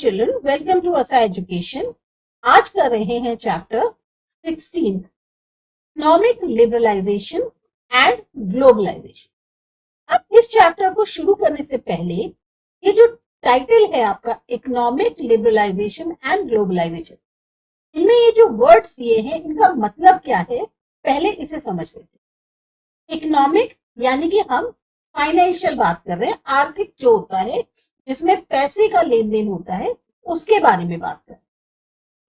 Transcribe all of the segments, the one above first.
children, welcome to ASA Education. आज कर रहे हैं chapter 16 economic liberalisation and globalisation. अब इस चैप्टर को शुरू करने से पहले ये जो टाइटल है आपका इकोनॉमिक लिबरलाइजेशन एंड ग्लोबलाइजेशन, इनमें ये जो वर्ड्स दिए हैं इनका मतलब क्या है पहले इसे समझ लेते हैं। इकोनॉमिक यानी कि हम फाइनेंशियल बात कर रहे हैं, आर्थिक जो होता है जिसमें पैसे का लेन देन होता है उसके बारे में बात कर।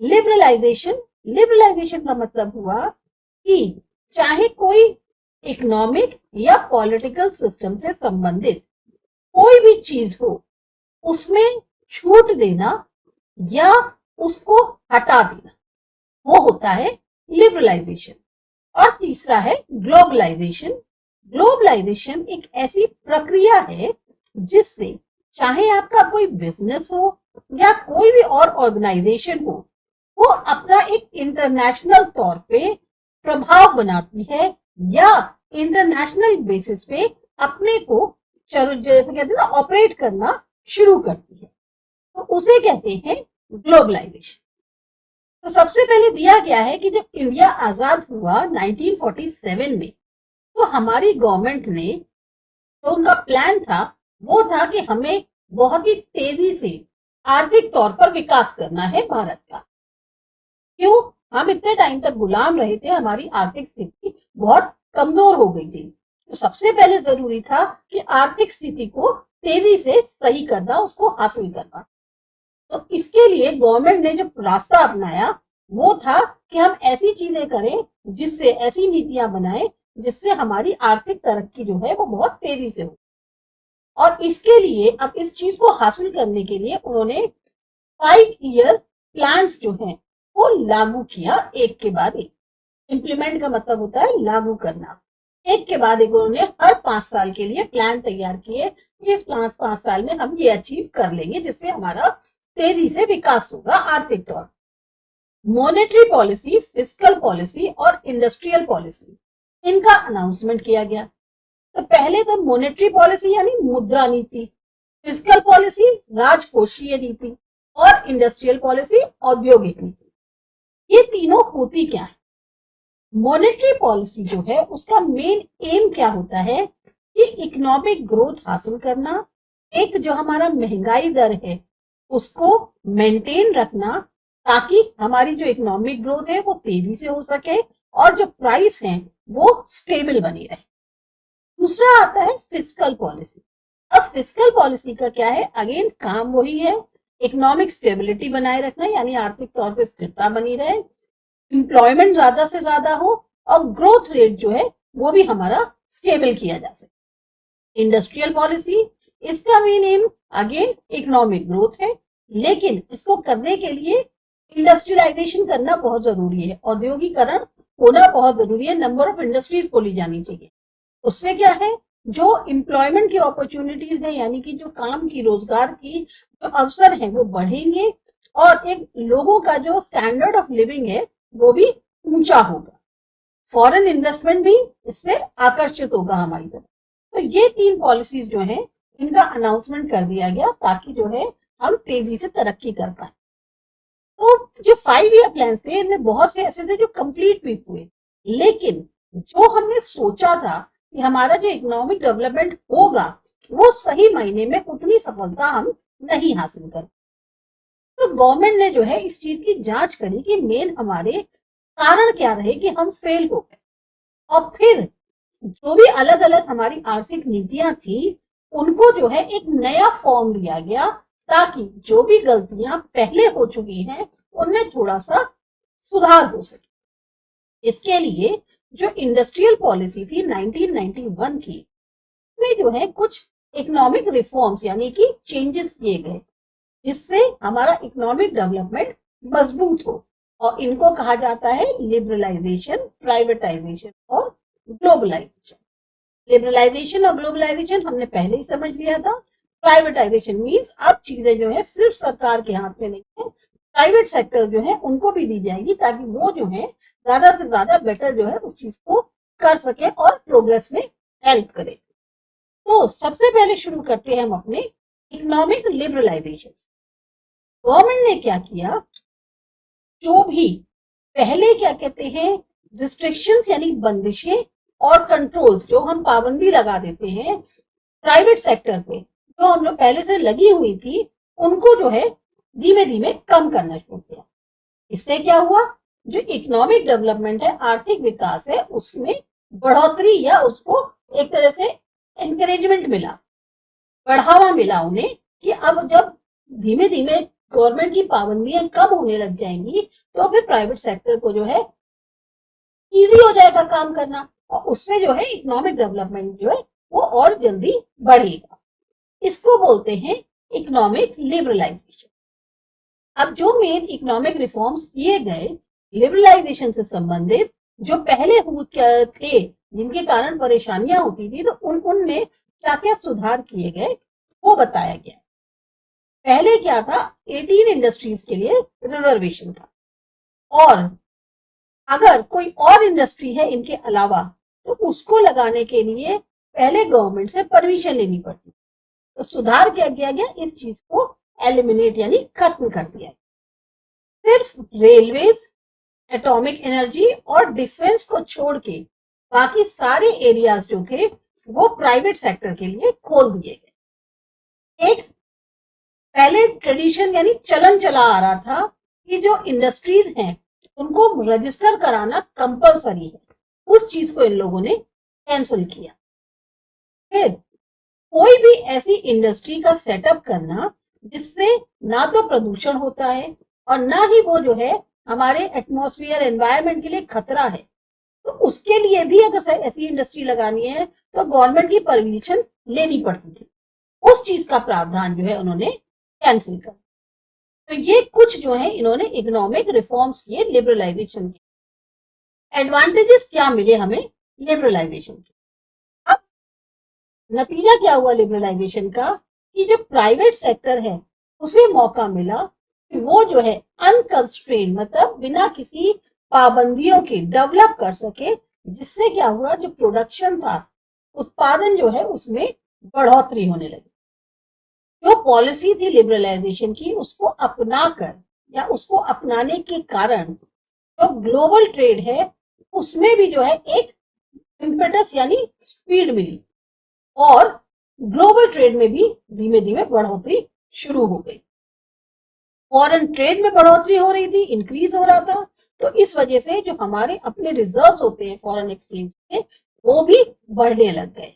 लिबरलाइजेशन का मतलब हुआ कि चाहे कोई इकोनॉमिक या पॉलिटिकल सिस्टम से संबंधित कोई भी चीज हो उसमें छूट देना या उसको हटा देना, वो होता है लिबरलाइजेशन। और तीसरा है ग्लोबलाइजेशन। ग्लोबलाइजेशन एक ऐसी प्रक्रिया है जिससे चाहे आपका कोई बिजनेस हो या कोई भी और ऑर्गेनाइजेशन हो, वो अपना एक इंटरनेशनल तौर पे प्रभाव बनाती है या इंटरनेशनल बेसिस पे अपने को जैसे कहते हैं ना ऑपरेट करना शुरू करती है, तो उसे कहते हैं ग्लोबलाइजेशन। तो सबसे पहले दिया गया है कि जब इंडिया आजाद हुआ 1947 में, तो हमारी गवर्नमेंट ने तो उनका प्लान था वो था कि हमें बहुत ही तेजी से आर्थिक तौर पर विकास करना है भारत का। क्यों? हम इतने टाइम तक गुलाम रहे थे, हमारी आर्थिक स्थिति बहुत कमजोर हो गई थी, तो सबसे पहले जरूरी था कि आर्थिक स्थिति को तेजी से सही करना, उसको हासिल करना। तो इसके लिए गवर्नमेंट ने जो रास्ता अपनाया वो था कि हम ऐसी चीजें करें, जिससे ऐसी नीतियां बनाएं जिससे हमारी आर्थिक तरक्की जो है वो बहुत तेजी से हो। और इसके लिए अब इस चीज को हासिल करने के लिए उन्होंने 5 ईयर प्लान्स जो हैं वो लागू किया, एक के बाद एक। इम्प्लीमेंट का मतलब होता है लागू करना। एक के बाद एक उन्होंने हर 5 साल के लिए प्लान तैयार किए। इस 5 साल में हम ये अचीव कर लेंगे जिससे हमारा तेजी से विकास होगा आर्थिक तौर। मॉनेटरी पॉलिसी, फिस्कल पॉलिसी और इंडस्ट्रियल पॉलिसी, इनका अनाउंसमेंट किया गया। तो पहले तो मॉनेटरी पॉलिसी यानी मुद्रा नीति, फिस्कल पॉलिसी राजकोषीय नीति और इंडस्ट्रियल पॉलिसी औद्योगिक नीति। ये तीनों होती क्या है? मॉनेटरी पॉलिसी जो है उसका मेन एम क्या होता है कि इकोनॉमिक ग्रोथ हासिल करना, एक जो हमारा महंगाई दर है उसको मेंटेन रखना ताकि हमारी जो इकोनॉमिक ग्रोथ है वो तेजी से हो सके और जो प्राइस है वो स्टेबल बनी रहे। दूसरा आता है फिस्कल पॉलिसी। अब फिस्कल पॉलिसी का क्या है? अगेन काम वही है, इकोनॉमिक स्टेबिलिटी बनाए रखना, यानी आर्थिक तौर पे स्थिरता बनी रहे, एम्प्लॉयमेंट ज्यादा से ज्यादा हो और ग्रोथ रेट जो है वो भी हमारा स्टेबल किया जा सके। इंडस्ट्रियल पॉलिसी, इसका main M again economic growth है, लेकिन इसको करने के लिए इंडस्ट्रियलाइजेशन करना बहुत जरूरी है, औद्योगिकरण होना बहुत जरूरी है, नंबर ऑफ इंडस्ट्रीज खोली जानी चाहिए। उससे क्या है, जो एम्प्लॉयमेंट की अपॉर्चुनिटीज है यानी कि जो काम की, रोजगार की जो अवसर है वो बढ़ेंगे और एक लोगों का जो स्टैंडर्ड ऑफ लिविंग है वो भी ऊंचा होगा। फॉरेन इन्वेस्टमेंट भी इससे आकर्षित होगा हमारी तरफ। तो ये 3 पॉलिसीज जो है इनका अनाउंसमेंट कर दिया गया ताकि जो है हम तेजी से तरक्की कर पाए। तो जो 5 ईयर प्लान थे इनमें बहुत से ऐसे थे जो कंप्लीट भी हुए, लेकिन जो हमने सोचा था कि हमारा जो इकोनॉमिक डेवलपमेंट होगा वो सही मायने में उतनी सफलता हम नहीं हासिल कर। तो गवर्नमेंट ने जो है इस चीज की जांच करी कि मेन हमारे कारण क्या रहे कि हम फेल हो गए, और फिर जो भी अलग अलग हमारी आर्थिक नीतियां थी उनको जो है एक नया फॉर्म दिया गया ताकि जो भी गलतियां पहले हो चुकी हैं उनमें थोड़ा सा सुधार हो सके। इसके लिए जो इंडस्ट्रियल पॉलिसी थी 1991 की, में जो है कुछ इकोनॉमिक रिफॉर्म्स यानी कि चेंजेस किए गए जिससे हमारा इकोनॉमिक डेवलपमेंट मजबूत हो, और इनको कहा जाता है लिबरलाइजेशन, प्राइवेटाइजेशन और ग्लोबलाइजेशन। लिबरलाइजेशन और ग्लोबलाइजेशन हमने पहले ही समझ लिया था। प्राइवेटाइजेशन मीन्स अब चीजें जो है सिर्फ सरकार के हाथ में नहीं है, प्राइवेट सेक्टर जो है उनको भी दी जाएगी ताकि वो जो है ज्यादा से ज्यादा बेटर जो है उस चीज को कर सके और प्रोग्रेस में हेल्प करे। तो सबसे पहले शुरू करते हैं हम अपने इकोनॉमिक लिबरलाइजेशन। गवर्नमेंट ने क्या किया, जो भी पहले क्या कहते हैं रिस्ट्रिक्शंस यानी बंदिशें और कंट्रोल्स जो हम पाबंदी लगा देते हैं प्राइवेट सेक्टर पे, जो हम लोग पहले से लगी हुई थी, उनको जो है धीमे धीमे कम करना शुरू किया। इससे क्या हुआ, जो इकोनॉमिक डेवलपमेंट है, आर्थिक विकास है, उसमें बढ़ोतरी या उसको एक तरह से एनकरेजमेंट मिला, बढ़ावा मिला उन्हें कि अब जब धीमे धीमे गवर्नमेंट की पाबंदियां कम होने लग जाएंगी तो फिर प्राइवेट सेक्टर को जो है इजी हो जाएगा काम करना, और उससे जो है इकोनॉमिक डेवलपमेंट जो है वो और जल्दी बढ़ेगा। इसको बोलते हैं इकोनॉमिक लिबरलाइजेशन। अब जो मेन इकोनॉमिक रिफॉर्म्स किए गए लिबरलाइजेशन से संबंधित, जो पहले थे जिनके कारण परेशानियां होती थी, तो उनमें क्या क्या सुधार किए गए वो बताया गया। पहले क्या था, 18 इंडस्ट्रीज के लिए रिजर्वेशन था, और अगर कोई और इंडस्ट्री है इनके अलावा तो उसको लगाने के लिए पहले गवर्नमेंट से परमिशन लेनी पड़ती। तो सुधार क्या किया गया, इस चीज को एलिमिनेट यानी खत्म कर दिया। सिर्फ रेलवेज, एटॉमिक एनर्जी और डिफेंस को छोड़ के बाकी सारे एरियाज जो थे वो प्राइवेट सेक्टर के लिए खोल दिए गए। एक पहले ट्रेडिशन यानी चलन चला आ रहा था कि जो इंडस्ट्रीज हैं उनको रजिस्टर कराना कंपलसरी है, उस चीज को इन लोगों ने कैंसिल किया। फिर कोई भी ऐसी इंडस्ट्री का सेटअप करना जिससे ना तो प्रदूषण होता है और ना ही वो जो है हमारे एटमॉस्फेयर एनवायरनमेंट के लिए खतरा है, तो उसके लिए भी अगर ऐसी इंडस्ट्री लगानी है तो गवर्नमेंट की परमिशन लेनी पड़ती थी। उस चीज का प्रावधान जो है उन्होंने कैंसिल कर। तो ये कुछ जो है इन्होंने इकोनॉमिक रिफॉर्म्स किए लिबरलाइजेशन के। एडवांटेजेस क्या मिले हमें लिबरलाइजेशन के? अब नतीजा क्या हुआ लिबरलाइजेशन का, कि जो प्राइवेट सेक्टर है उसे मौका मिला कि वो जो है अनकंस्ट्रेन मतलब बिना किसी पाबंदियों के डेवलप कर सके, जिससे क्या हुआ, जो प्रोडक्शन था, उत्पादन जो है उसमें बढ़ोतरी होने लगी। जो पॉलिसी थी लिबरलाइजेशन की उसको अपनाकर या उसको अपनाने के कारण जो ग्लोबल ट्रेड है उसमें भी जो है एक इम्पेटस यानी स्पीड मिली, और ग्लोबल ट्रेड में भी धीमे धीमे बढ़ोतरी शुरू हो गई। फॉरेन ट्रेड में बढ़ोतरी हो रही थी, इंक्रीज हो रहा था, तो इस वजह से जो हमारे अपने रिजर्व्स होते हैं फॉरेन एक्सचेंज में वो भी बढ़ने लग गए।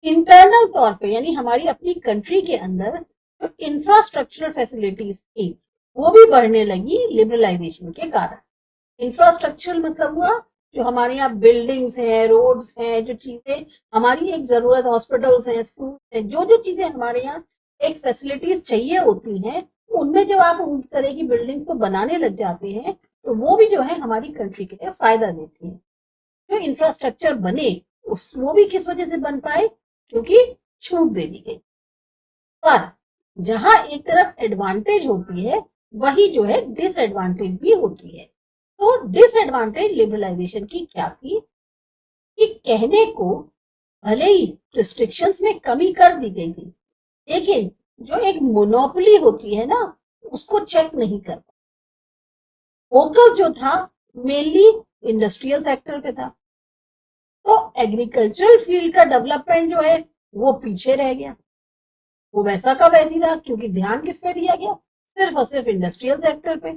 इंटरनल तौर पे यानी हमारी अपनी कंट्री के अंदर जो इंफ्रास्ट्रक्चरल फैसिलिटीज थी वो भी बढ़ने लगी लिबरलाइजेशन के कारण। इंफ्रास्ट्रक्चर मतलब हुआ जो हमारे यहाँ बिल्डिंग्स हैं, रोड्स हैं, जो चीजें हमारी एक जरूरत, हॉस्पिटल्स हैं, स्कूल हैं, जो जो चीजें हमारे यहाँ एक फैसिलिटीज चाहिए होती हैं, उनमें जब आप उन तरह की बिल्डिंग को बनाने लग जाते हैं तो वो भी जो है हमारी कंट्री के लिए फायदा देती है। जो इंफ्रास्ट्रक्चर बने वो भी किस वजह से बन पाए, क्योंकि छूट दे दी गई। पर जहां एक तरफ एडवांटेज होती है वही जो है डिसएडवांटेज भी होती है। तो डिसएडवांटेज लिबरलाइजेशन की क्या थी, कि कहने को भले ही रिस्ट्रिक्शंस में कमी कर दी गई थी, लेकिन जो एक मोनोपोली होती है ना उसको चेक नहीं कर। फोकस जो था मेनली इंडस्ट्रियल सेक्टर पे था, तो एग्रीकल्चरल फील्ड का डेवलपमेंट जो है वो पीछे रह गया। वो वैसा का वैसी रहा, क्योंकि ध्यान किस पे दिया गया, सिर्फ और सिर्फ इंडस्ट्रियल सेक्टर पे।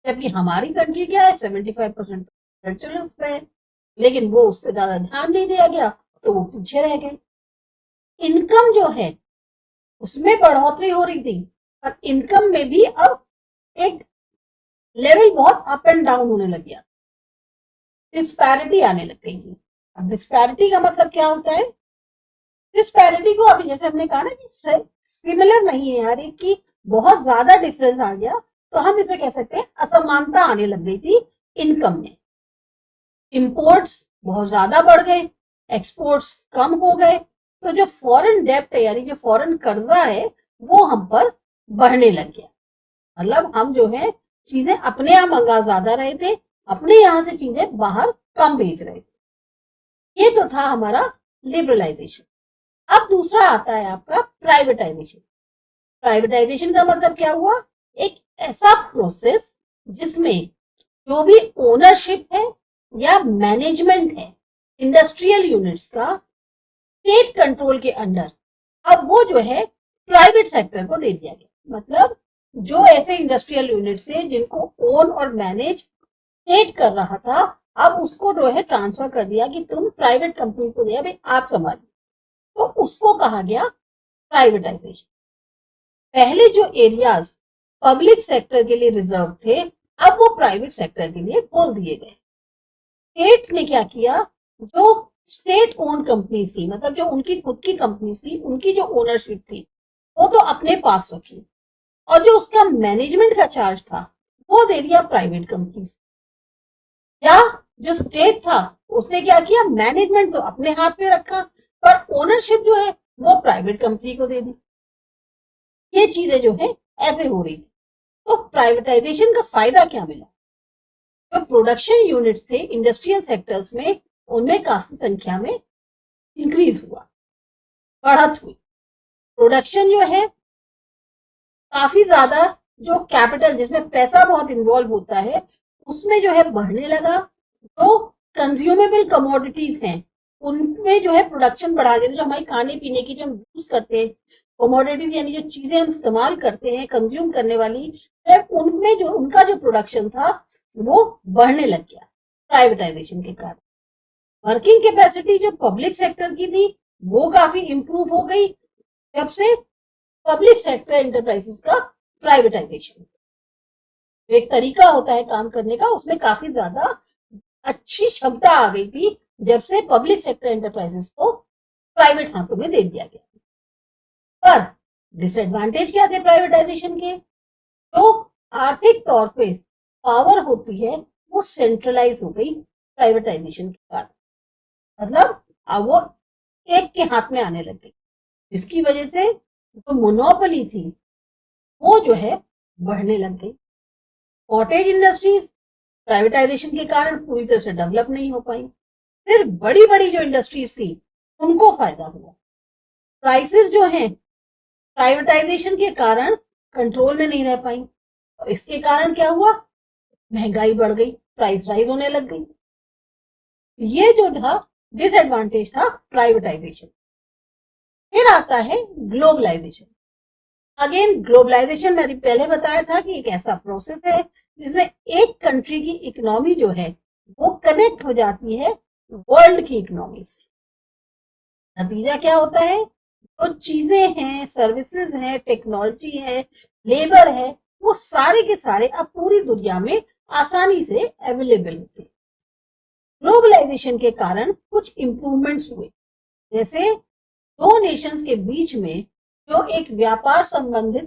जबकि हमारी कंट्री क्या है, 75% कल्चरल पे है, लेकिन वो उस पर ज्यादा ध्यान नहीं दिया गया तो वो पीछे रह गए। इनकम जो है उसमें बढ़ोतरी हो रही थी, पर इनकम में भी अब एक लेवल बहुत अप एंड डाउन होने लग गया, डिस्पैरिटी आने लग गई थी। अब डिस्पैरिटी का मतलब क्या होता है, डिस्पैरिटी को अभी जैसे हमने कहा ना कि सिमिलर नहीं है, हर एक की बहुत ज्यादा डिफरेंस आ गया, तो हम इसे कह सकते हैं असमानता आने लग गई थी इनकम में। इंपोर्ट्स बहुत ज्यादा बढ़ गए, एक्सपोर्ट्स कम हो गए, तो जो फॉरेन डेप्ट है यानी जो फॉरेन कर्जा है वो हम पर बढ़ने लग गया। मतलब हम जो है चीजें अपने यहाँ मंगा ज्यादा रहे थे, अपने यहाँ से चीजें बाहर कम भेज रहे थे। ये तो था हमारा लिबरलाइजेशन। अब दूसरा आता है आपका प्राइवेटाइजेशन। प्राइवेटाइजेशन का मतलब क्या हुआ? एक ऐसा प्रोसेस जिसमें जो भी ओनरशिप है या मैनेजमेंट है इंडस्ट्रियल यूनिट्स का स्टेट कंट्रोल के अंडर, अब वो जो है प्राइवेट सेक्टर को दे दिया गया। मतलब जो ऐसे इंडस्ट्रियल यूनिट्स थे जिनको ओन और मैनेज स्टेट कर रहा था, अब उसको जो है ट्रांसफर कर दिया कि तुम प्राइवेट कंपनी को दिया, भाई आप संभालिए। तो उसको कहा गया प्राइवेटाइजेशन। पहले जो एरियाज पब्लिक सेक्टर के लिए रिजर्व थे, अब वो प्राइवेट सेक्टर के लिए खोल दिए गए। स्टेट्स ने क्या किया, जो स्टेट ओन कंपनीज थी, मतलब जो उनकी खुद की कंपनीज थी, उनकी जो ओनरशिप थी वो तो अपने पास रखी, और जो उसका मैनेजमेंट का चार्ज था वो दे दिया प्राइवेट कंपनीज। या जो स्टेट था उसने क्या किया, मैनेजमेंट तो अपने हाथ में रखा, पर ओनरशिप जो है वो प्राइवेट कंपनी को दे दी। ये चीजें जो है ऐसे हो रही थी। तो प्राइवेटाइजेशन का फायदा क्या मिला? जो प्रोडक्शन यूनिट थे इंडस्ट्रियल सेक्टर्स में, उनमें काफी संख्या में इंक्रीज हुआ, बढ़त हुई। प्रोडक्शन जो है काफी ज्यादा, जो कैपिटल जिसमें पैसा बहुत इन्वॉल्व होता है उसमें जो है बढ़ने लगा। जो कंज्यूमेबल कमोडिटीज हैं उनमें जो है प्रोडक्शन बढ़ा दिया। जो हमारी खाने पीने की जो हम यूज करते हैं कमोडिटीज, यानी जो चीजें हम इस्तेमाल करते हैं कंज्यूम करने वाली, उनमें जो उनका जो प्रोडक्शन था वो बढ़ने लग गया प्राइवेटाइजेशन के कारण। वर्किंग कैपेसिटी जो पब्लिक सेक्टर की थी वो काफी इंप्रूव हो गई जब से पब्लिक सेक्टर एंटरप्राइजेस का प्राइवेटाइजेशन। एक तरीका होता है काम करने का, उसमें काफी ज्यादा अच्छी क्षमता आ गई थी जब से पब्लिक सेक्टर एंटरप्राइजेस को प्राइवेट हाथों में दे दिया गया। पर डिसएडवांटेज क्या थे प्राइवेटाइजेशन के? जो आर्थिक तौर पे पावर होती है वो सेंट्रलाइज हो गई प्राइवेटाइजेशन के कारण। मतलब अब वो एक के हाथ में आने लग गई, जिसकी वजह से जो मोनोपोली थी वो जो है बढ़ने लग गई। कॉटेज इंडस्ट्रीज प्राइवेटाइजेशन के कारण पूरी तरह से डेवलप नहीं हो पाई। फिर बड़ी बड़ी जो इंडस्ट्रीज थी उनको फायदा हुआ। प्राइसेस जो हैं प्राइवेटाइजेशन के कारण कंट्रोल में नहीं रह पाई, और इसके कारण क्या हुआ, महंगाई बढ़ गई, प्राइस राइज होने लग गई। ये जो था डिसएडवांटेज था प्राइवेटाइजेशन। फिर आता है ग्लोबलाइजेशन। अगेन ग्लोबलाइजेशन मैंने पहले बताया था कि एक ऐसा प्रोसेस है जिसमें एक कंट्री की इकोनॉमी जो है वो कनेक्ट हो जाती है वर्ल्ड की इकोनॉमी से। नतीजा क्या होता है, जो चीजें हैं, सर्विसेज हैं, टेक्नोलॉजी है, लेबर है, वो सारे के सारे अब पूरी दुनिया में आसानी से अवेलेबल होते हैं। ग्लोबलाइजेशन के कारण कुछ इंप्रूवमेंट्स हुए, जैसे दो नेशंस के बीच में जो एक व्यापार संबंधित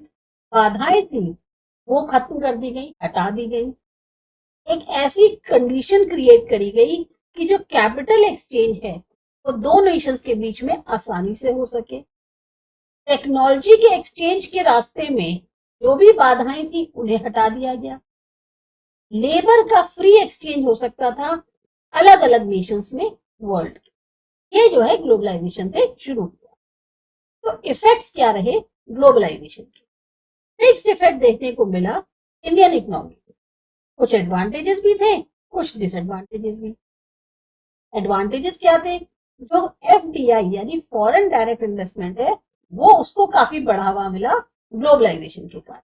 बाधाएं थी वो खत्म कर दी गई, हटा दी गई। एक ऐसी कंडीशन क्रिएट करी गई कि जो कैपिटल एक्सचेंज है वो दो नेशंस के बीच में आसानी से हो सके। टेक्नोलॉजी के एक्सचेंज के रास्ते में जो भी बाधाएं थी उन्हें हटा दिया गया। लेबर का फ्री एक्सचेंज हो सकता था अलग अलग नेशंस में वर्ल्ड। ये जो है ग्लोबलाइजेशन से शुरू हुआ। तो इफेक्ट्स क्या रहे ग्लोबलाइजेशन के? फिक्स्ड इफेक्ट देखने को मिला इंडियन इकोनॉमी। कुछ एडवांटेजेस भी थे, कुछ डिसएडवांटेजेस भी। एडवांटेजेस क्या थे, जो एफडीआई यानी फॉरेन डायरेक्ट इन्वेस्टमेंट है वो उसको काफी बढ़ावा मिला ग्लोबलाइजेशन के कारण।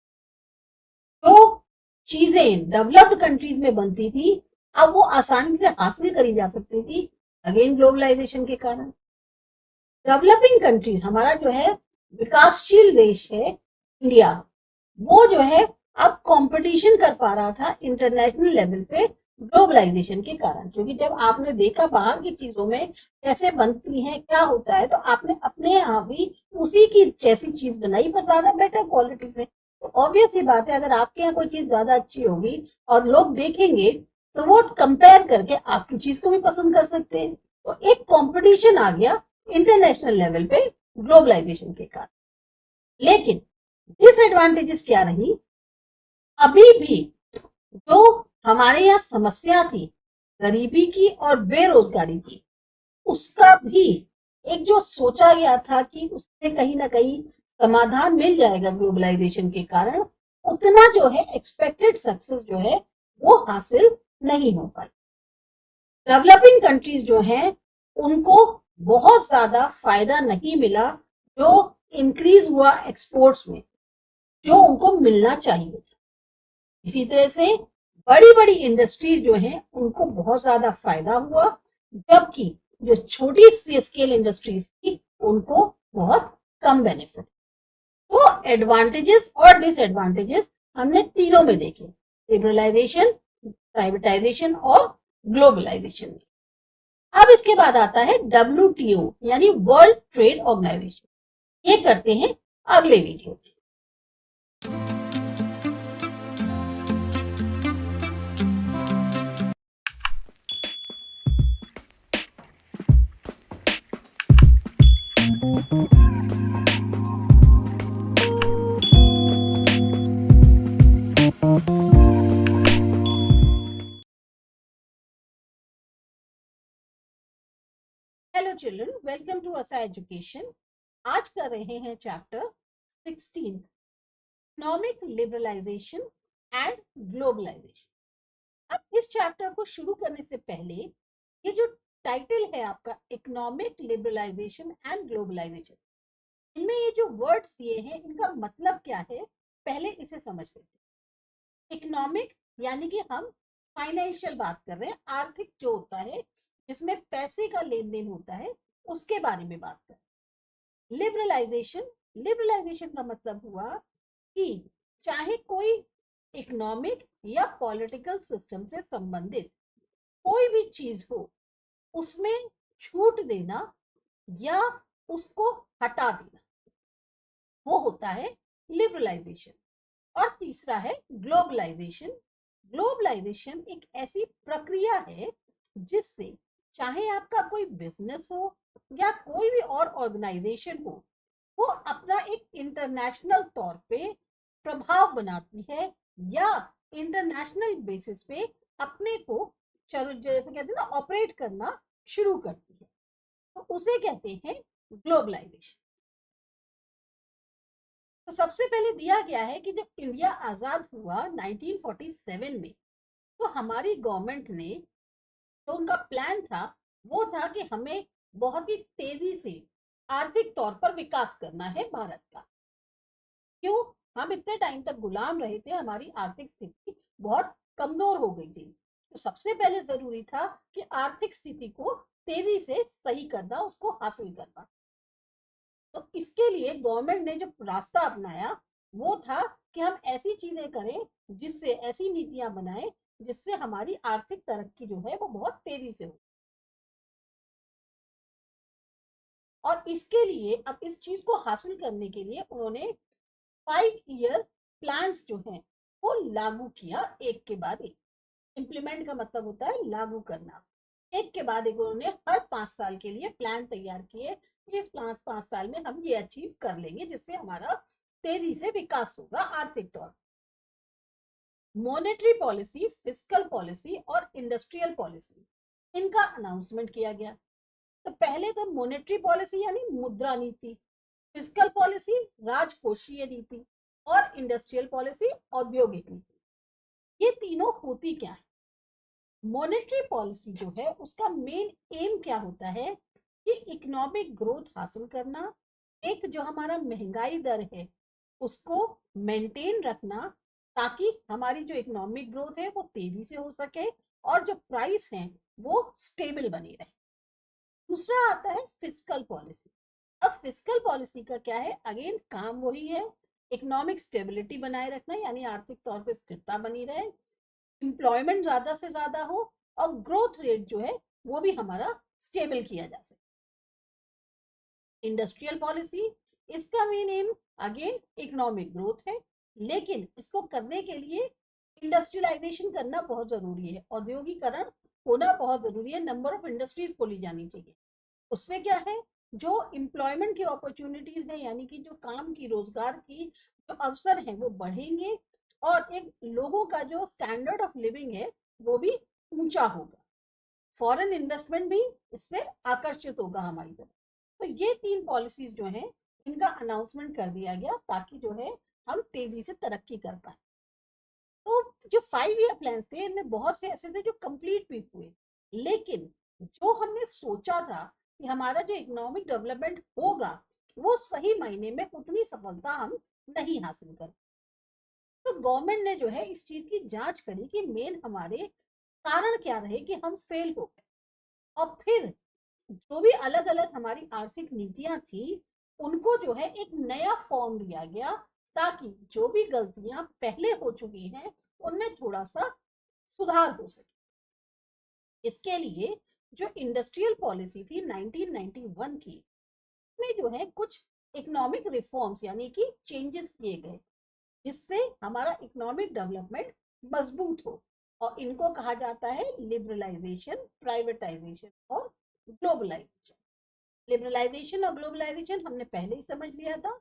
जो चीजें डेवलप्ड कंट्रीज में बनती थी अब वो आसानी से हासिल करी जा सकती थी, अगेन ग्लोबलाइजेशन के कारण। डेवलपिंग कंट्रीज, हमारा जो है विकासशील देश है इंडिया, वो जो है अब कंपटीशन कर पा रहा था इंटरनेशनल लेवल पे ग्लोबलाइजेशन के कारण। क्योंकि जब आपने देखा बाहर की चीजों में कैसे बनती हैं, क्या होता है, तो आपने अपने यहाँ भी उसी की जैसी चीज बनाई पर ज्यादा बेटर क्वालिटी से। तो ऑब्वियस ही बात है, अगर आपके यहाँ कोई चीज ज्यादा अच्छी होगी और लोग देखेंगे तो वो कंपेयर करके आपकी चीज को भी पसंद कर सकते हैं। तो एक कंपटीशन आ गया इंटरनेशनल लेवल पे ग्लोबलाइजेशन के कारण। लेकिन डिसएडवांटेजेस क्या रही, अभी भी जो हमारे यहाँ समस्या थी गरीबी की और बेरोजगारी की, उसका भी एक जो सोचा गया था कि उसमें कहीं ना कहीं समाधान मिल जाएगा ग्लोबलाइजेशन के कारण, उतना जो है एक्सपेक्टेड सक्सेस जो है वो हासिल नहीं हो पाई। डेवलपिंग कंट्रीज जो हैं उनको बहुत ज्यादा फायदा नहीं मिला जो इंक्रीज हुआ एक्सपोर्ट्स में, जो उनको मिलना चाहिए। इसी तरह से बड़ी बड़ी इंडस्ट्रीज जो हैं उनको बहुत ज्यादा फायदा हुआ, जबकि जो छोटी स्केल इंडस्ट्रीज थी उनको बहुत कम बेनिफिट। तो एडवांटेजेस और डिसएडवांटेजेस हमने तीनों में देखे, लिबरलाइजेशन, प्राइवेटाइजेशन और ग्लोबलाइजेशन में। अब इसके बाद आता है WTO यानी वर्ल्ड ट्रेड ऑर्गेनाइजेशन। ये करते हैं अगले वीडियो में। हेलो चिल्ड्रन, वेलकम टू असा एजुकेशन। आज कर रहे हैं chapter 16, economic liberalisation and globalisation. अब इस चैप्टर को शुरू करने से पहले ये जो टाइटल है आपका इकोनॉमिक लिबरलाइजेशन एंड ग्लोबलाइजेशन, इनमें ये जो वर्ड्स दिए हैं इनका मतलब क्या है पहले इसे समझ लेते हैं। इकोनॉमिक यानी कि हम फाइनेंशियल बात कर रहे हैं, आर्थिक जो होता है जिसमें पैसे का लेन देन होता है उसके बारे में बात कर रहे हैं। लिबरलाइजेशन का मतलब हुआ कि चाहे कोई इकोनॉमिक या पॉलिटिकल सिस्टम से संबंधित कोई भी चीज हो उसमें छूट देना या उसको हटा देना, वो होता है लिबरलाइजेशन। और तीसरा है ग्लोबलाइजेशन। ग्लोबलाइजेशन एक ऐसी प्रक्रिया है जिससे चाहे आपका कोई बिजनेस हो या कोई भी और ऑर्गेनाइजेशन हो, वो अपना एक इंटरनेशनल तौर पे प्रभाव बनाती है या इंटरनेशनल बेसिस पे अपने को जैसे कहते हैं ना ऑपरेट करना शुरू करती है, तो उसे कहते हैं ग्लोबलाइजेशन। तो सबसे पहले दिया गया है कि जब इंडिया आजाद हुआ 1947 में, तो हमारी गवर्नमेंट ने तो उनका प्लान था वो था कि हमें बहुत ही तेजी से आर्थिक तौर पर विकास करना है भारत का। क्यों? हम इतने टाइम तक गुलाम रहे थे, हमारी आर्थिक स्थिति बहुत कमजोर हो गई थी, तो सबसे पहले जरूरी था कि आर्थिक स्थिति को तेजी से सही करना, उसको हासिल करना। तो इसके लिए गवर्नमेंट ने जो रास्ता अपनाया वो था कि हम ऐसी चीजें करें, जिससे ऐसी नीतियां बनाएं जिससे हमारी आर्थिक तरक्की जो है वो बहुत तेजी से हो। और इसके लिए अब इस चीज को हासिल करने के लिए उन्होंने 5 ईयर प्लान्स जो हैं वो लागू किया, एक के बाद एक। इम्प्लीमेंट का मतलब होता है लागू करना। एक के बाद एक उन्होंने हर 5 साल के लिए प्लान तैयार किए, इस 5 साल में हम ये अचीव कर लेंगे जिससे हमारा तेजी से विकास होगा आर्थिक तौर। मॉनेटरी पॉलिसी, फिस्कल पॉलिसी और इंडस्ट्रियल पॉलिसी, इनका अनाउंसमेंट किया गया। तो पहले तो मॉनेटरी पॉलिसी यानी मुद्रा नीति, फिस्कल पॉलिसी राजकोषीय नीति और इंडस्ट्रियल पॉलिसी औद्योगिक नीति। ये तीनों होती क्या है? मॉनेटरी पॉलिसी जो है उसका मेन एम क्या होता है कि इकोनॉमिक ग्रोथ हासिल करना, एक जो हमारा महंगाई दर है उसको मेंटेन रखना ताकि हमारी जो इकोनॉमिक ग्रोथ है वो तेजी से हो सके और जो प्राइस है वो स्टेबल बनी रहे। दूसरा आता है फिस्कल पॉलिसी। अब फिस्कल पॉलिसी का क्या है? अगेन काम वही है, इकोनॉमिक स्टेबिलिटी बनाए रखना यानी आर्थिक तौर पे स्थिरता बनी रहे, एम्प्लॉयमेंट ज्यादा से ज्यादा हो और ग्रोथ रेट जो है वो भी हमारा स्टेबल किया जा सके। इंडस्ट्रियल पॉलिसी, इसका main M again economic growth है, लेकिन इसको करने के लिए इंडस्ट्रियलाइजेशन करना बहुत जरूरी है, औद्योगिकरण होना बहुत जरूरी है, नंबर ऑफ इंडस्ट्रीज खोली जानी चाहिए। उससे क्या है, जो एम्प्लॉयमेंट की अपॉर्चुनिटीज है यानी कि जो काम की रोजगार की जो अवसर है वो बढ़ेंगे और एक लोगों का जो स्टैंडर्ड ऑफ लिविंग है वो भी ऊंचा होगा। फॉरेन इन्वेस्टमेंट भी इससे आकर्षित होगा हमारी तरफ। तो ये 3 पॉलिसीज जो हैं इनका अनाउंसमेंट कर दिया गया ताकि जो है हम तेजी से तरक्की कर पाए। तो जो 5 ईयर प्लान थे इनमें बहुत से ऐसे थे जो कंप्लीट भी हुए, लेकिन जो हमने सोचा था कि हमारा जो इकोनॉमिक डेवलपमेंट होगा वो सही मायने में उतनी सफलता हम नहीं हासिल कर। तो गवर्नमेंट ने जो है इस चीज की जांच करी कि मेन हमारे कारण क्या रहे कि हम फेल हो गए, और फिर जो भी अलग अलग हमारी आर्थिक नीतियां थी उनको जो है एक नया फॉर्म दिया गया ताकि जो भी गलतियां पहले हो चुकी हैं उनमें थोड़ा सा सुधार हो सके। इसके लिए जो इंडस्ट्रियल पॉलिसी थी 1991 की, में जो है कुछ इकोनॉमिक रिफॉर्म्स यानी कि चेंजेस किए गए जिससे हमारा इकोनॉमिक डेवलपमेंट मजबूत हो, और इनको कहा जाता है लिबरलाइजेशन, प्राइवेटाइजेशन और ग्लोबलाइजेशन। लिबरलाइजेशन और ग्लोबलाइजेशन हमने पहले ही समझ लिया था।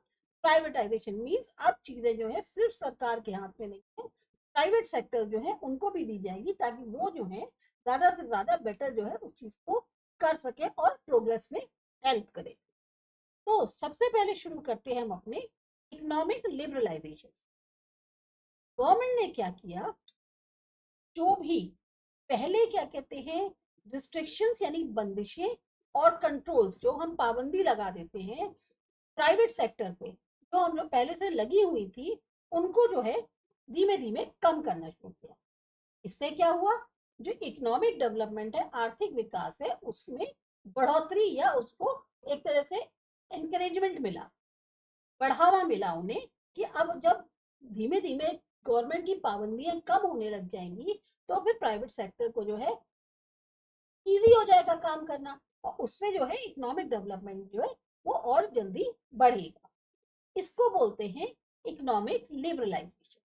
प्राइवेटाइजेशन मीन्स अब चीजें जो है सिर्फ सरकार के हाथ में नहीं है, प्राइवेट सेक्टर जो है उनको भी दी जाएगी ताकि वो जो है ज्यादा से ज्यादा बेटर जो है उस चीज को कर सके और प्रोग्रेस में हेल्प करे। तो सबसे पहले शुरू करते हैं हम अपने इकोनॉमिक लिबरलाइजेशन। गवर्नमेंट ने क्या किया, जो भी पहले क्या कहते हैं रिस्ट्रिक्शंस यानी बंदिशें और कंट्रोल्स जो हम पाबंदी लगा देते हैं प्राइवेट सेक्टर पे, जो हम लोग पहले से लगी हुई थी उनको जो है धीमे धीमे कम करना शुरू किया। इससे क्या हुआ, जो इकोनॉमिक डेवलपमेंट है, आर्थिक विकास है, उसमें बढ़ोतरी या उसको एक तरह से एनकरेजमेंट मिला, बढ़ावा मिला उन्हें कि अब जब धीमे धीमे गवर्नमेंट की पाबंदियां कम होने लग जाएंगी तो फिर प्राइवेट सेक्टर को जो है इजी हो जाएगा काम करना, और उससे जो है इकोनॉमिक डेवलपमेंट जो है वो और जल्दी बढ़ेगा। इसको बोलते हैं इकोनॉमिक लिबरलाइजेशन।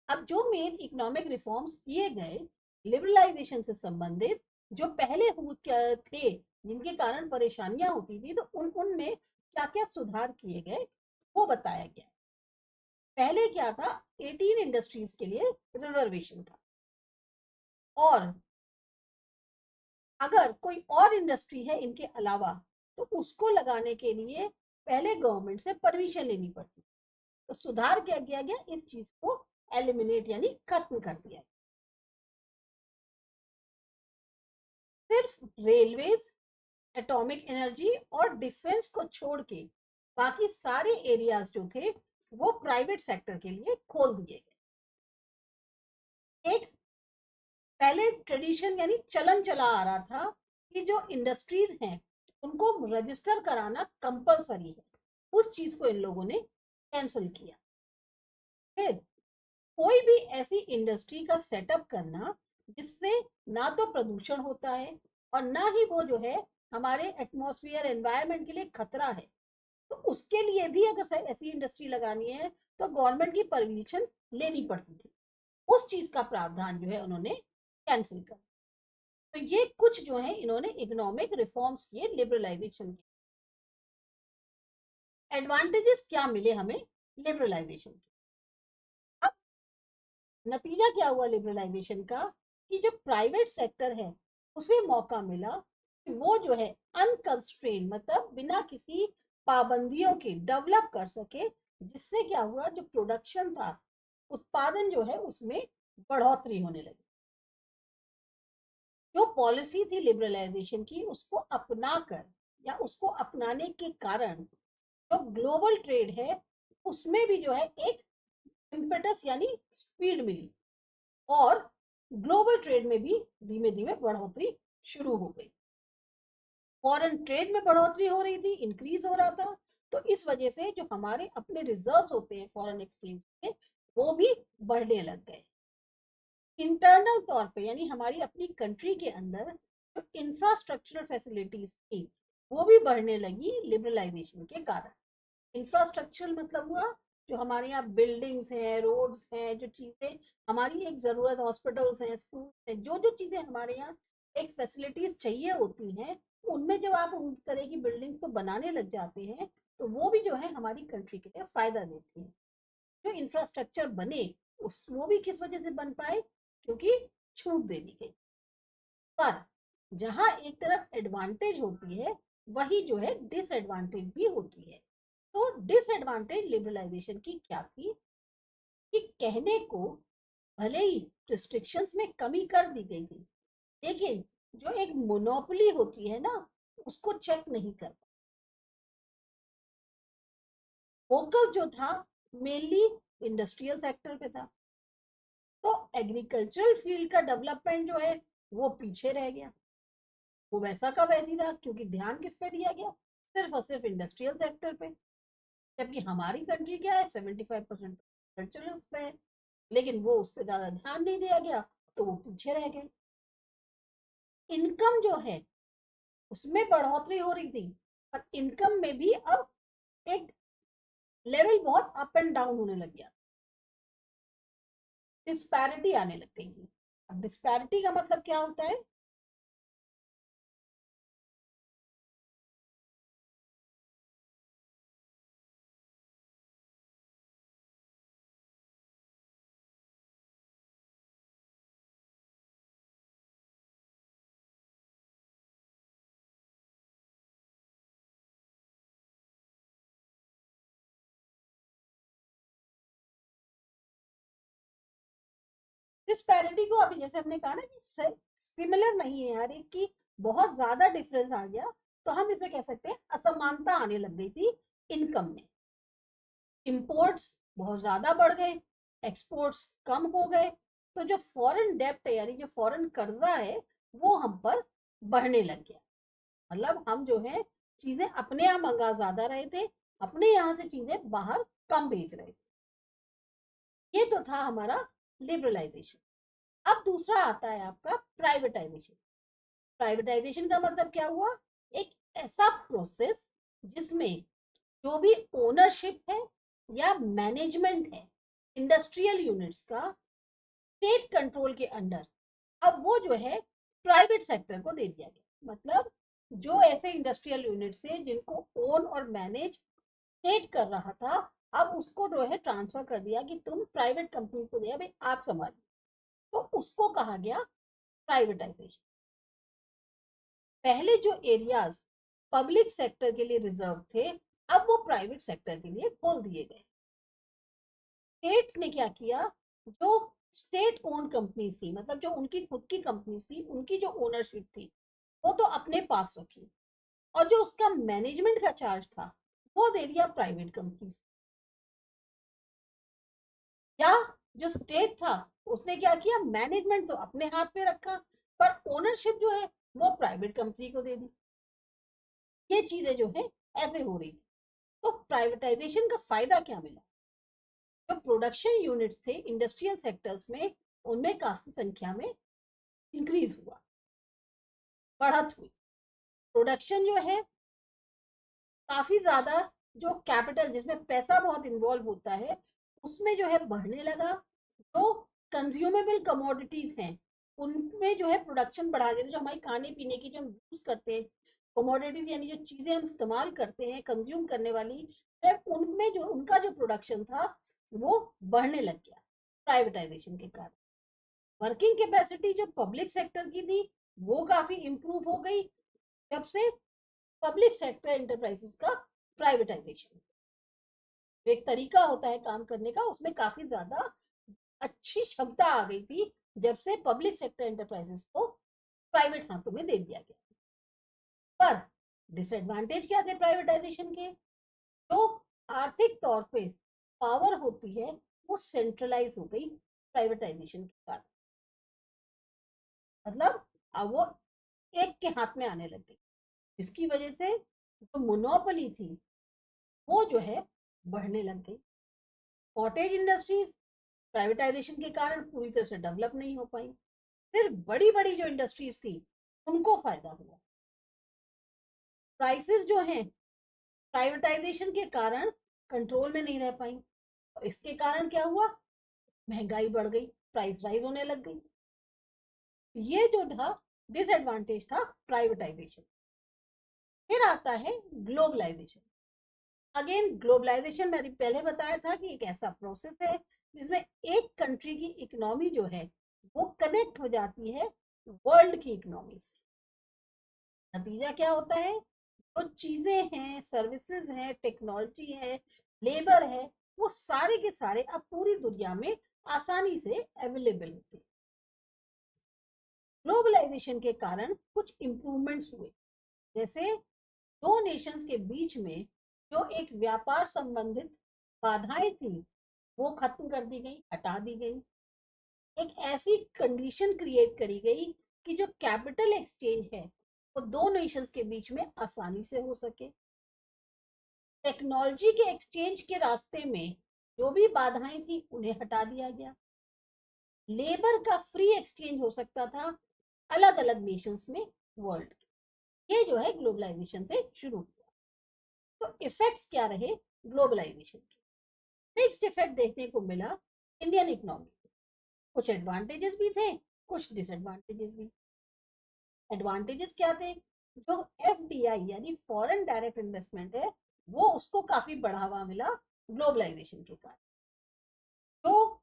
अब जो मेन इकोनॉमिक रिफॉर्म्स किए गए लिबरलाइजेशन से संबंधित, जो पहले थे जिनके कारण परेशानियां होती थी, तो उनमें क्या क्या सुधार किए गए वो बताया गया। पहले क्या था, 18 इंडस्ट्रीज के लिए रिजर्वेशन था, और अगर कोई और इंडस्ट्री है इनके अलावा तो उसको लगाने के लिए पहले गवर्नमेंट से परमिशन लेनी पड़ती। तो सुधार क्या किया गया, इस चीज को एलिमिनेट यानी खत्म कर दिया। सिर्फ रेलवेज, एटॉमिक एनर्जी और डिफेंस को छोड़ के बाकी सारे एरियाज जो थे वो प्राइवेट सेक्टर के लिए खोल दिए गए। एक पहले ट्रेडिशन यानी चलन चला आ रहा था कि जो इंडस्ट्रीज हैं उनको रजिस्टर कराना कंपलसरी है, उस चीज को इन लोगों ने कैंसिल किया। फिर कोई भी ऐसी इंडस्ट्री का सेटअप करना जिससे ना तो प्रदूषण होता है और ना ही वो जो है हमारे एटमॉस्फेयर एनवायरनमेंट के लिए खतरा है, तो उसके लिए भी अगर ऐसी इंडस्ट्री लगानी है तो गवर्नमेंट की परमिशन लेनी पड़ती थी। उस चीज का प्रावधान जो है उन्होंने कैंसिल कर। तो ये कुछ जो है इन्होंने इकोनॉमिक रिफॉर्म्स किए लिबरलाइजेशन के। एडवांटेजेस क्या मिले हमें लिबरलाइजेशन के, अब नतीजा क्या हुआ लिबरलाइजेशन का, कि जो प्राइवेट सेक्टर है उसे मौका मिला कि वो जो है अनकंस्ट्रेन मतलब बिना किसी पाबंदियों के डेवलप कर सके, जिससे क्या हुआ, जो प्रोडक्शन था, उत्पादन जो है उसमें बढ़ोतरी होने लगी। जो पॉलिसी थी लिबरलाइजेशन की उसको अपनाकर या उसको अपनाने के कारण जो ग्लोबल ट्रेड है उसमें भी जो है एक इम्पेटस यानी स्पीड मिली, और ग्लोबल ट्रेड में भी धीमे धीमे बढ़ोतरी शुरू हो गई। फॉरेन ट्रेड में बढ़ोतरी हो रही थी, इंक्रीज हो रहा था, तो इस वजह से जो हमारे अपने रिजर्व्स होते हैं फॉरेन एक्सचेंज के वो भी बढ़ने लग गए। इंटरनल तौर पे यानी हमारी अपनी कंट्री के अंदर जो इंफ्रास्ट्रक्चरल फैसिलिटीज थी वो भी बढ़ने लगी लिबरलाइजेशन के कारण। इंफ्रास्ट्रक्चर मतलब हुआ जो हमारे यहाँ बिल्डिंग्स हैं, रोड्स हैं, जो चीजें हमारी एक जरूरत, हॉस्पिटल्स हैं, स्कूल हैं, जो जो चीजें हमारे यहाँ एक फैसिलिटीज चाहिए होती हैं, उनमें जब आप उन तरह की बिल्डिंग को बनाने लग जाते हैं तो वो भी जो है हमारी कंट्री के लिए फायदा देती है। जो इंफ्रास्ट्रक्चर बने उस वो भी किस वजह से बन पाए, क्योंकि छूट दे दी गई। पर जहां एक तरफ एडवांटेज होती है वही जो है डिसएडवांटेज भी होती है। तो डिसएडवांटेज लिबरलाइजेशन की क्या थी कि कहने को भले ही रिस्ट्रिक्शंस में कमी कर दी गई थी, लेकिन जो एक मोनोपोली होती है ना, उसको चेक नहीं कर। फोकस जो था मेनली इंडस्ट्रियल सेक्टर पे था, तो एग्रीकल्चरल फील्ड का डेवलपमेंट जो है वो पीछे रह गया। वो वैसा का वैसी रहा, क्योंकि ध्यान किस पे दिया गया, सिर्फ और सिर्फ इंडस्ट्रियल सेक्टर पे। जबकि हमारी कंट्री क्या है, 75% कल्चरल पे है, लेकिन वो उस पर ज्यादा ध्यान नहीं दिया गया, तो वो पीछे रह गए। इनकम जो है उसमें बढ़ोतरी हो रही थी, पर इनकम में भी अब एक लेवल बहुत अप एंड डाउन होने लग गया, डिस्पैरिटी आने लग गई थी। अब डिस्पैरिटी का मतलब क्या होता है, डिस्पैरिटी को अभी जैसे हमने कहा ना कि सिमिलर नहीं है, हर एक की बहुत ज्यादा डिफरेंस आ गया, तो हम इसे कह सकते हैं असमानता आने लग गई थी इनकम में। इंपोर्ट्स बहुत ज्यादा बढ़ गए, एक्सपोर्ट्स कम हो गए, तो जो फॉरेन डेप्ट है यानी जो फॉरेन कर्जा है वो हम पर बढ़ने लग गया। मतलब हम जो है चीजें अपने यहाँ मंगा ज्यादा रहे थे, अपने यहाँ से चीजें बाहर कम भेज रहे थे। ये तो था हमारा लिबरलाइजेशन। अब दूसरा आता है आपका प्राइवेटाइजेशन। प्राइवेटाइजेशन का मतलब क्या हुआ, एक ऐसा प्रोसेस जिसमें जो भी ओनरशिप है या मैनेजमेंट है इंडस्ट्रियल यूनिट्स का स्टेट कंट्रोल के अंडर, अब वो जो है प्राइवेट सेक्टर को दे दिया गया। मतलब जो ऐसे इंडस्ट्रियल यूनिट्स है जिनको ओन और मैनेज स्टेट कर रहा था, अब उसको जो है ट्रांसफर कर दिया कि तुम प्राइवेट कंपनी को दिया, भाई आप संभालिए, तो उसको कहा गया प्राइवेटाइजेशन। पहले जो एरियाज पब्लिक सेक्टर के लिए रिजर्व थे, अब वो प्राइवेट सेक्टर के लिए खोल दिए गए। स्टेट्स ने क्या किया, जो स्टेट ओन कंपनीज थी, मतलब जो उनकी खुद की कंपनीज थी, उनकी जो ओनरशिप थी वो तो अपने पास रखी, और जो उसका मैनेजमेंट का चार्ज था वो दे दिया प्राइवेट कंपनीज। या जो स्टेट था उसने क्या किया, मैनेजमेंट तो अपने हाथ में रखा, पर ओनरशिप जो है वो प्राइवेट कंपनी को दे दी। ये चीजें जो है ऐसे हो रही थी। तो प्राइवेटाइजेशन का फायदा क्या मिला, जो प्रोडक्शन यूनिट थे इंडस्ट्रियल सेक्टर्स में, उनमें काफी संख्या में इंक्रीज हुआ, बढ़त हुई। प्रोडक्शन जो है काफी ज्यादा, जो कैपिटल जिसमें पैसा बहुत इन्वॉल्व होता है उसमें जो है बढ़ने लगा। जो कंज्यूमेबल कमोडिटीज हैं उनमें जो है प्रोडक्शन बढ़ा देते, जो हमारी खाने पीने की जो हम यूज करते हैं कमोडिटीज, यानी जो चीजें हम इस्तेमाल करते हैं कंज्यूम करने वाली, उनमें जो उनका जो प्रोडक्शन था वो बढ़ने लग गया प्राइवेटाइजेशन के कारण। वर्किंग कैपेसिटी जो पब्लिक सेक्टर की थी वो काफी इंप्रूव हो गई जब से पब्लिक सेक्टर एंटरप्राइजेस का प्राइवेटाइजेशन। एक तरीका होता है काम करने का, उसमें काफी ज्यादा अच्छी क्षमता आ गई थी जब से पब्लिक सेक्टर एंटरप्राइजेस को प्राइवेट हाथों में दे दिया गया। पर डिसएडवांटेज क्या थे प्राइवेटाइजेशन के, जो आर्थिक तौर पे पावर होती है वो सेंट्रलाइज हो गई प्राइवेटाइजेशन के कारण। मतलब अब वो एक के हाथ में आने लग गई, जिसकी वजह से जो मोनोपोली थी वो जो है बढ़ने लग गई। कॉटेज इंडस्ट्रीज प्राइवेटाइजेशन के कारण पूरी तरह से डेवलप नहीं हो पाई, सिर्फ बड़ी बड़ी जो इंडस्ट्रीज थी उनको फायदा हुआ। प्राइसेस जो हैं प्राइवेटाइजेशन के कारण कंट्रोल में नहीं रह पाई, और इसके कारण क्या हुआ, महंगाई बढ़ गई, प्राइस राइज होने लग गई। ये जो था डिसएडवांटेज था प्राइवेटाइजेशन। फिर आता है ग्लोबलाइजेशन। अगेन ग्लोबलाइजेशन मैंने पहले बताया था कि एक ऐसा प्रोसेस है जिसमें एक कंट्री की इकोनॉमी जो है वो कनेक्ट हो जाती है वर्ल्ड की इकोनॉमी से। नतीजा क्या होता है, तो चीजें हैं, सर्विसेज हैं, टेक्नोलॉजी है, लेबर है, वो सारे के सारे अब पूरी दुनिया में आसानी से अवेलेबल होते हैं। ग्लोबलाइजेशन के कारण कुछ इंप्रूवमेंट्स हुए, जैसे दो नेशंस के बीच में जो एक व्यापार संबंधित बाधाएं थी वो खत्म कर दी गई, हटा दी गई। एक ऐसी कंडीशन क्रिएट करी गई कि जो कैपिटल एक्सचेंज है वो दो नेशंस के बीच में आसानी से हो सके। टेक्नोलॉजी के एक्सचेंज के रास्ते में जो भी बाधाएं थी उन्हें हटा दिया गया। लेबर का फ्री एक्सचेंज हो सकता था अलग अलग नेशंस में वर्ल्ड। ये जो है ग्लोबलाइजेशन से शुरू हुआ। तो इफेक्ट्स क्या रहे ग्लोबलाइजेशन के? मिक्स्ड इफेक्ट देखने को मिला इंडियन इकोनॉमी। कुछ एडवांटेजेस भी थे, कुछ डिसएडवांटेजेस भी। एडवांटेजेस क्या थे? जो एफडीआई यानी फॉरेन डायरेक्ट इन्वेस्टमेंट है वो उसको काफी बढ़ावा मिला ग्लोबलाइजेशन के कारण। जो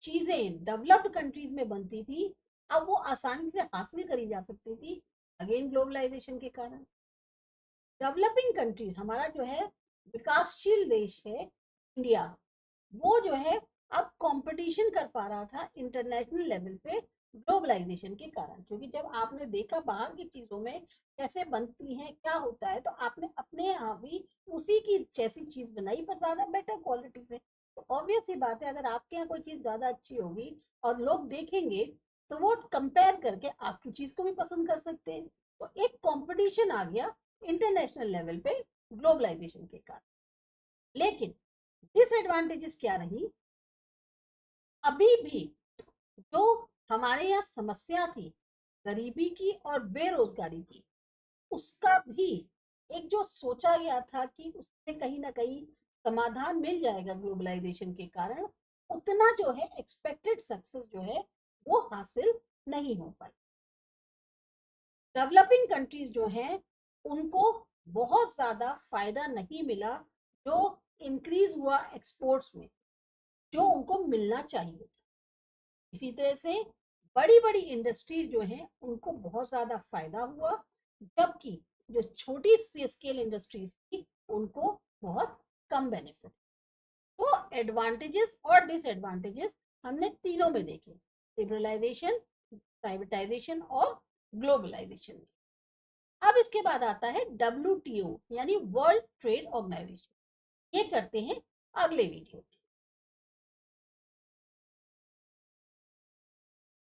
चीजें डेवलप्ड कंट्रीज में बनती थी अब वो आसानी से हासिल करी जा सकती थी, अगेन ग्लोबलाइजेशन के कारण। डेवलपिंग कंट्रीज, हमारा जो है विकासशील देश है इंडिया, वो जो है अब कंपटीशन कर पा रहा था इंटरनेशनल लेवल पे ग्लोबलाइजेशन के कारण। क्योंकि जब आपने देखा बाहर की चीजों में कैसे बनती हैं, क्या होता है, तो आपने अपने यहाँ भी उसी की जैसी चीज बनाई पर ज्यादा बेटर क्वालिटी से। तो ऑब्वियस ही बात है, अगर आपके यहाँ कोई चीज ज्यादा अच्छी होगी और लोग देखेंगे तो वो कंपेयर करके आपकी चीज को भी पसंद कर सकते हैं। तो एक कंपटीशन आ गया इंटरनेशनल लेवल पे ग्लोबलाइजेशन के कारण। लेकिन डिसएडवांटेजेस क्या रही? अभी भी जो हमारे यहाँ समस्या थी गरीबी की और बेरोजगारी की, उसका भी एक जो सोचा गया था कि उसमें कहीं ना कहीं समाधान मिल जाएगा ग्लोबलाइजेशन के कारण, उतना जो है एक्सपेक्टेड सक्सेस जो है वो हासिल नहीं हो पाई। डेवलपिंग कंट्रीज जो हैं उनको बहुत ज्यादा फायदा नहीं मिला जो इंक्रीज हुआ एक्सपोर्ट्स में, जो उनको मिलना चाहिए। इसी तरह से बड़ी बड़ी इंडस्ट्रीज जो हैं उनको बहुत ज्यादा फायदा हुआ, जबकि जो छोटी स्केल इंडस्ट्रीज थी उनको बहुत कम बेनिफिट। तो एडवांटेजेस और डिसएडवांटेजेस हमने तीनों में देखे, लिबरलाइजेशन, प्राइवेटाइजेशन और ग्लोबलाइजेशन। अब इसके बाद आता है WTO यानी वर्ल्ड ट्रेड ऑर्गेनाइजेशन। ये करते हैं अगले वीडियो में।